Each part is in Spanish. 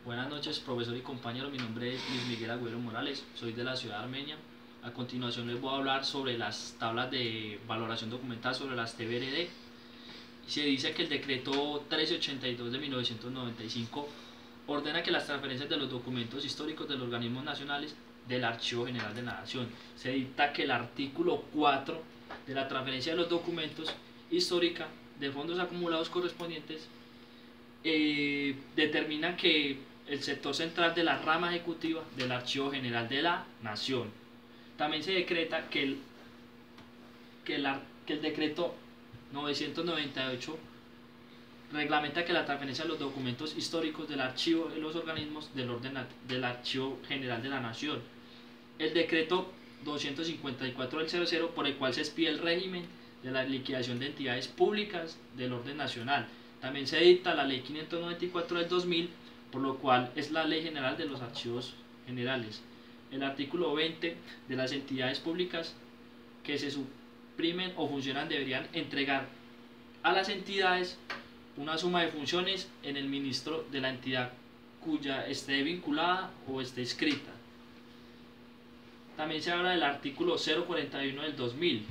Buenas noches, profesor y compañero. Mi nombre es Luis Miguel Agüero Morales, soy de la ciudad de Armenia. A continuación les voy a hablar sobre las tablas de valoración documental, sobre las TBRD. Se dice que el decreto 1382 de 1995 ordena que las transferencias de los documentos históricos de los organismos nacionales del Archivo General de la Nación. Se dicta que el artículo 4 de la transferencia de los documentos histórica de fondos acumulados correspondientes determina que el sector central de la rama ejecutiva del Archivo General de la Nación. También se decreta que el decreto 998 reglamenta que la transferencia de los documentos históricos del archivo de los organismos del orden del Archivo General de la Nación. El decreto 254 del 00, por el cual se expide el régimen de la liquidación de entidades públicas del orden nacional. También se dicta la ley 594 del 2000, por lo cual es la ley general de los archivos generales. El artículo 20 de las entidades públicas que se suprimen o funcionan deberían entregar a las entidades una suma de funciones en el ministro de la entidad cuya esté vinculada o esté escrita. También se habla del artículo 041 del 2000,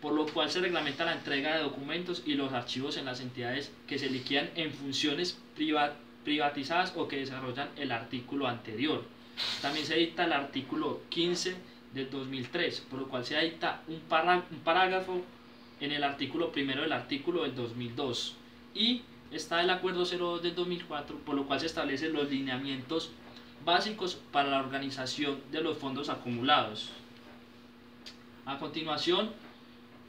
por lo cual se reglamenta la entrega de documentos y los archivos en las entidades que se liquidan en funciones privatizadas o que desarrollan el artículo anterior. También se dicta el artículo 15 del 2003, por lo cual se dicta un parágrafo en el artículo primero del artículo del 2002, y está el acuerdo 02 del 2004, por lo cual se establecen los lineamientos básicos para la organización de los fondos acumulados. A continuación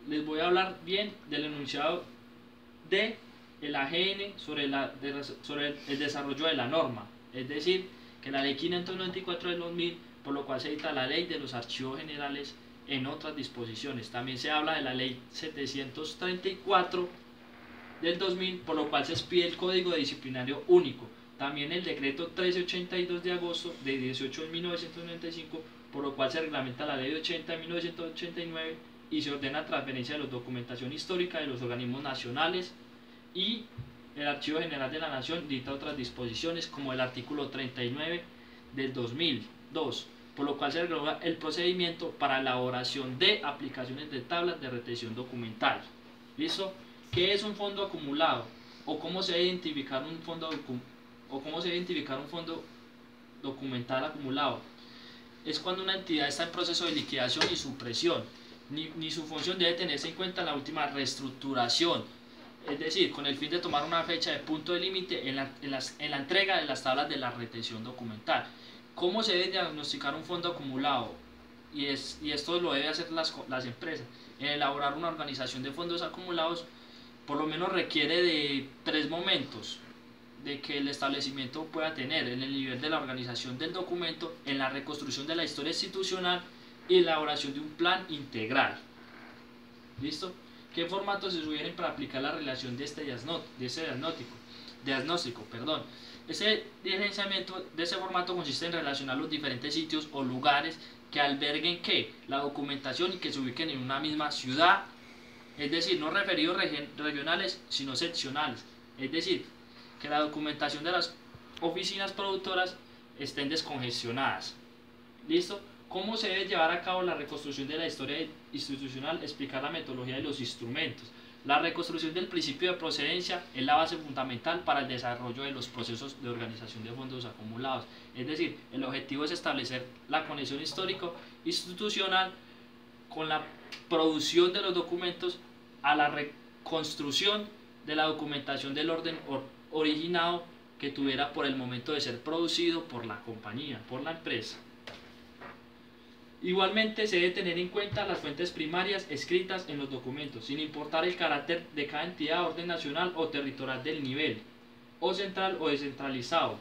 les voy a hablar bien del enunciado de el AGN sobre el desarrollo de la norma, es decir, que la ley 594 del 2000, por lo cual se dicta la ley de los archivos generales en otras disposiciones. También se habla de la ley 734 del 2000, por lo cual se expide el Código Disciplinario Único. También el decreto 1382 de agosto de 18 de 1995, por lo cual se reglamenta la ley 80 de 1989 y se ordena transferencia de la documentación histórica de los organismos nacionales, y el Archivo General de la Nación dicta otras disposiciones como el artículo 39 del 2002, por lo cual se regula el procedimiento para elaboración de aplicaciones de tablas de retención documental. ¿Listo? ¿Qué es un fondo acumulado? ¿O cómo se debe identificar un fondo documental acumulado? Es cuando una entidad está en proceso de liquidación y supresión. Ni su función debe tenerse en cuenta en la última reestructuración, es decir, con el fin de tomar una fecha de punto de límite en la entrega de las tablas de la retención documental. ¿Cómo se debe diagnosticar un fondo acumulado? Y esto lo deben hacer las empresas. En elaborar una organización de fondos acumulados, por lo menos requiere de 3 momentos de que el establecimiento pueda tener: en el nivel de la organización del documento, en la reconstrucción de la historia institucional y elaboración de un plan integral. ¿Listo? ¿Qué formatos se sugieren para aplicar la relación de este diagnóstico? Ese licenciamiento de ese formato consiste en relacionar los diferentes sitios o lugares que alberguen la documentación y que se ubiquen en una misma ciudad, es decir, no referidos regionales sino seccionales, es decir, que la documentación de las oficinas productoras estén descongestionadas. ¿Listo? ¿Cómo se debe llevar a cabo la reconstrucción de la historia institucional? Explicar la metodología de los instrumentos. La reconstrucción del principio de procedencia es la base fundamental para el desarrollo de los procesos de organización de fondos acumulados. Es decir, el objetivo es establecer la conexión histórico-institucional con la producción de los documentos a la reconstrucción de la documentación del orden originado que tuviera por el momento de ser producido por la compañía, por la empresa. Igualmente se debe tener en cuenta las fuentes primarias escritas en los documentos, sin importar el carácter de cada entidad, orden nacional o territorial del nivel, o central o descentralizado.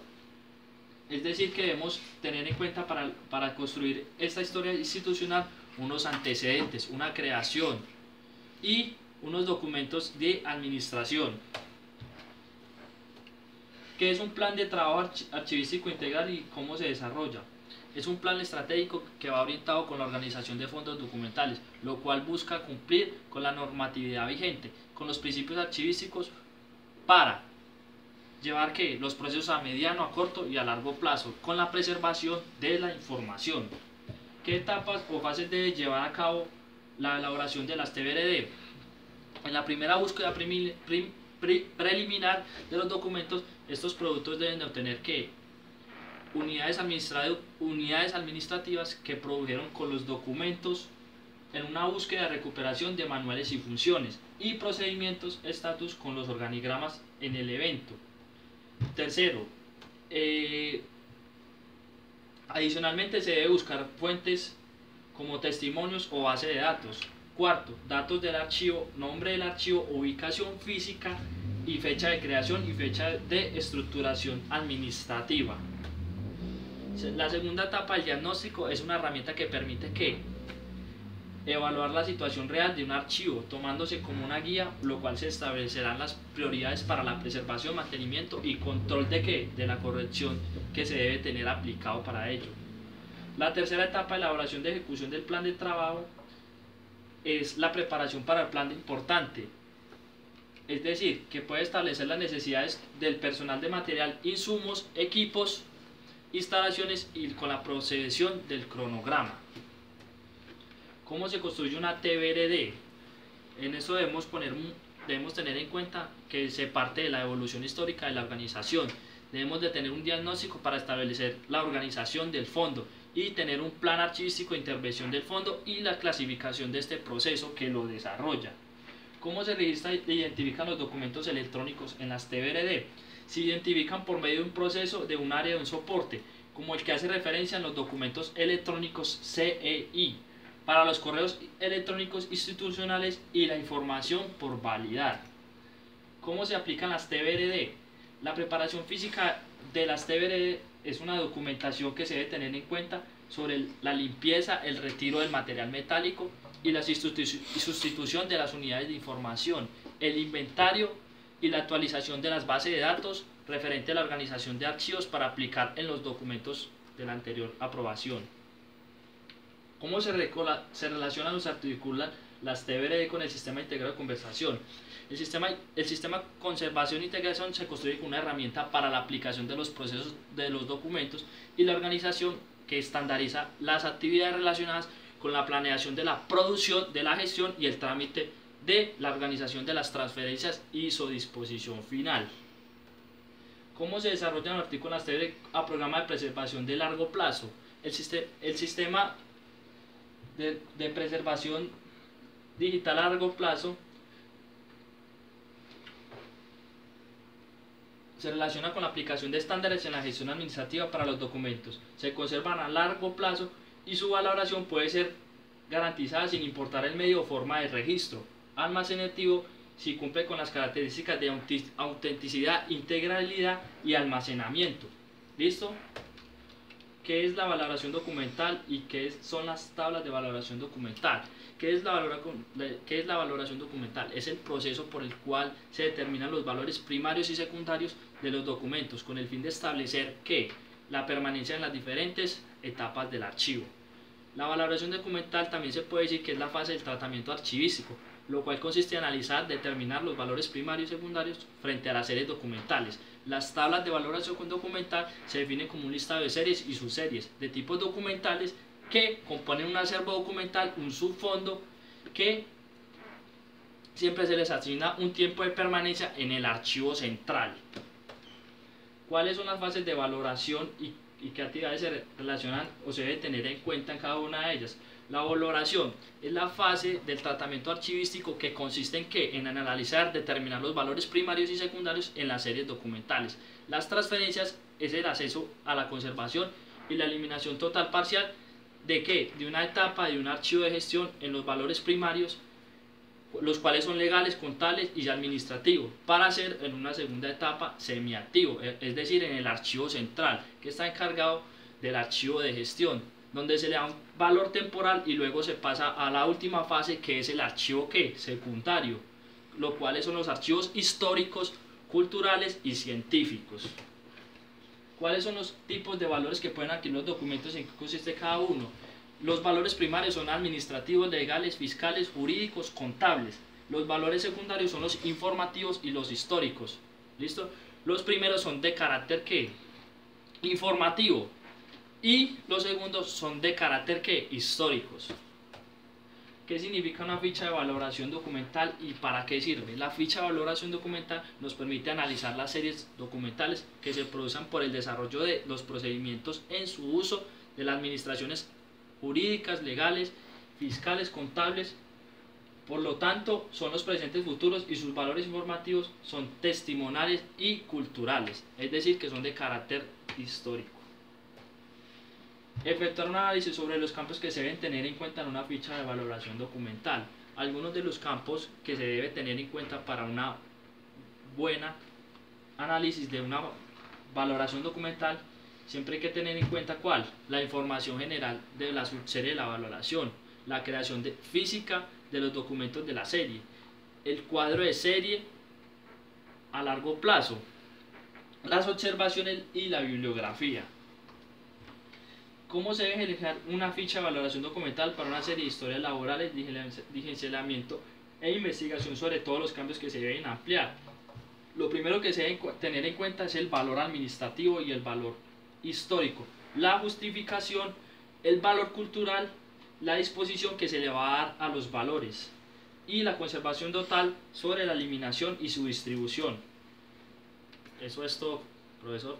Es decir, que debemos tener en cuenta para construir esta historia institucional unos antecedentes, una creación y unos documentos de administración. ¿Qué es un plan de trabajo archivístico integral y cómo se desarrolla? Es un plan estratégico que va orientado con la organización de fondos documentales, lo cual busca cumplir con la normatividad vigente, con los principios archivísticos para llevar ¿qué? Los procesos a mediano, a corto y a largo plazo, con la preservación de la información. ¿Qué etapas o fases debe llevar a cabo la elaboración de las TBRD? En la primera búsqueda preliminar de los documentos, estos productos deben de obtener ¿qué? Unidades administrativas que produjeron con los documentos en una búsqueda de recuperación de manuales y funciones y procedimientos estatus con los organigramas en el evento. Tercero, adicionalmente se debe buscar fuentes como testimonios o base de datos. Cuarto, datos del archivo, nombre del archivo, ubicación física y fecha de creación y fecha de estructuración administrativa. La segunda etapa del diagnóstico es una herramienta que permite evaluar la situación real de un archivo, tomándose como una guía, lo cual se establecerán las prioridades para la preservación, mantenimiento y control de la corrección que se debe tener aplicado para ello. La tercera etapa de elaboración de ejecución del plan de trabajo es la preparación para el plan de importante, es decir, que puede establecer las necesidades del personal de material, insumos, equipos, instalaciones y con la procesión del cronograma. ¿Cómo se construye una TBRD? En eso debemos tener en cuenta que se parte de la evolución histórica de la organización. Debemos de tener un diagnóstico para establecer la organización del fondo y tener un plan archivístico de intervención del fondo y la clasificación de este proceso que lo desarrolla. ¿Cómo se registra e identifican los documentos electrónicos en las TBRD? Se identifican por medio de un proceso de un área de un soporte, como el que hace referencia en los documentos electrónicos CEI, para los correos electrónicos institucionales y la información por validar. ¿Cómo se aplican las TBRD? La preparación física de las TBRD es una documentación que se debe tener en cuenta sobre la limpieza, el retiro del material metálico y la sustitución de las unidades de información, el inventario y la actualización de las bases de datos referente a la organización de archivos para aplicar en los documentos de la anterior aprobación. ¿Cómo se relacionan o se articulan las TBRD con el sistema integrado de conversación? El sistema conservación e integración se construye con una herramienta para la aplicación de los procesos de los documentos y la organización que estandariza las actividades relacionadas con la planeación de la producción, de la gestión y el trámite de la organización de las transferencias y su disposición final. ¿Cómo se desarrollan los artículos en las TBRD a programa de preservación de largo plazo? El sistema de preservación digital a largo plazo se relaciona con la aplicación de estándares en la gestión administrativa para los documentos. Se conservan a largo plazo y su valoración puede ser garantizada sin importar el medio o forma de registro almacenativo si cumple con las características de autenticidad, integralidad y almacenamiento. ¿Listo? ¿Qué es la valoración documental y qué son las tablas de valoración documental? ¿Qué es la valoración documental? Es el proceso por el cual se determinan los valores primarios y secundarios de los documentos con el fin de establecer la permanencia en las diferentes etapas del archivo. La valoración documental también se puede decir que es la fase del tratamiento archivístico, lo cual consiste en analizar, determinar los valores primarios y secundarios frente a las series documentales. Las tablas de valoración documental se definen como un listado de series y subseries de tipos documentales que componen un acervo documental, un subfondo, que siempre se les asigna un tiempo de permanencia en el archivo central. ¿Cuáles son las fases de valoración y qué actividades se relacionan o se debe tener en cuenta en cada una de ellas? La valoración es la fase del tratamiento archivístico que consiste en analizar, determinar los valores primarios y secundarios en las series documentales. Las transferencias es el acceso a la conservación y la eliminación total parcial de una etapa de un archivo de gestión en los valores primarios, los cuales son legales, contables y administrativos, para hacer en una segunda etapa semiactivo, es decir, en el archivo central, que está encargado del archivo de gestión, donde se le da un valor temporal y luego se pasa a la última fase, que es el archivo secundario, lo cuales son los archivos históricos, culturales y científicos. ¿Cuáles son los tipos de valores que pueden adquirir los documentos y en qué consiste cada uno? Los valores primarios son administrativos, legales, fiscales, jurídicos, contables. Los valores secundarios son los informativos y los históricos. ¿Listo? Los primeros son de carácter ¿qué? Informativo, y los segundos son de carácter ¿qué? Históricos. ¿Qué significa una ficha de valoración documental y para qué sirve? La ficha de valoración documental nos permite analizar las series documentales que se producen por el desarrollo de los procedimientos en su uso de las administraciones jurídicas, legales, fiscales, contables. Por lo tanto, son los presentes futuros y sus valores informativos son testimoniales y culturales, es decir, que son de carácter histórico. Efectuar un análisis sobre los campos que se deben tener en cuenta en una ficha de valoración documental. Algunos de los campos que se debe tener en cuenta para una buena análisis de una valoración documental, siempre hay que tener en cuenta ¿cuál? La información general de la subserie de la valoración, la creación física de los documentos de la serie, el cuadro de serie a largo plazo, las observaciones y la bibliografía. ¿Cómo se debe generar una ficha de valoración documental para una serie de historias laborales, diligenciamiento e investigación sobre todos los cambios que se deben ampliar? Lo primero que se debe tener en cuenta es el valor administrativo y el valor histórico, la justificación, el valor cultural, la disposición que se le va a dar a los valores y la conservación total sobre la eliminación y su distribución. Eso es todo, profesor.